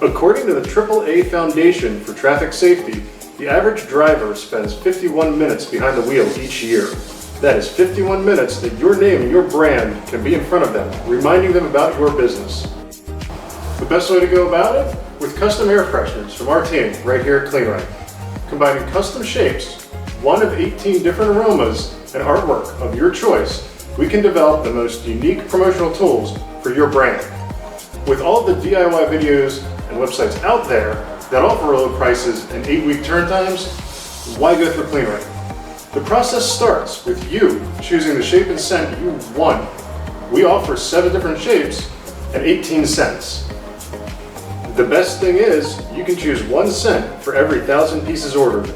According to the AAA Foundation for Traffic Safety, the average driver spends 51 minutes behind the wheel each year. That is 51 minutes that your name and your brand can be in front of them, reminding them about your business. The best way to go about it? With custom air fresheners from our team right here at Kleen-Rite. Combining custom shapes, one of 18 different aromas, and artwork of your choice, we can develop the most unique promotional tools for your brand. With all the DIY videos and websites out there that offer low prices and 8-week turn times, why go through Kleen-Rite? The process starts with you choosing the shape and scent you want. We offer 7 different shapes at 18 cents. The best thing is, you can choose 1 cent for every 1,000 pieces ordered.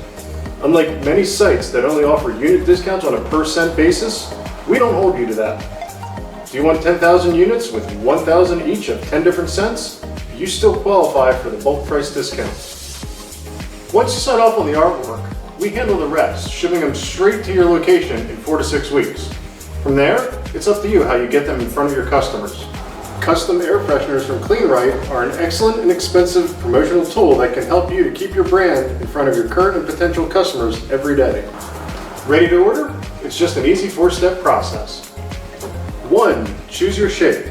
Unlike many sites that only offer unit discounts on a per cent basis, we don't hold you to that. Do you want 10,000 units with 1,000 each of 10 different cents? You still qualify for the bulk price discount. Once you sign off on the artwork, we handle the rest, shipping them straight to your location in 4 to 6 weeks. From there, it's up to you how you get them in front of your customers. Custom air fresheners from Kleen-Rite are an excellent and inexpensive promotional tool that can help you to keep your brand in front of your current and potential customers every day. Ready to order? It's just an easy 4-step process. 1. Choose your shape.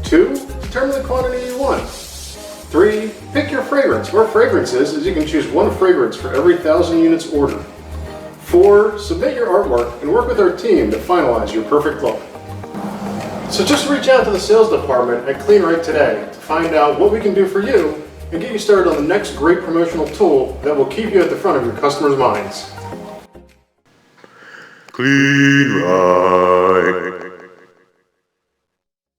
2. Determine the quantity you want. 3. Pick your fragrance. Where fragrance is you can choose 1 fragrance for every 1,000 units ordered. 4. Submit your artwork and work with our team to finalize your perfect look. So just reach out to the sales department at Kleen-Rite today to find out what we can do for you and get you started on the next great promotional tool that will keep you at the front of your customers' minds. Kleen-Rite.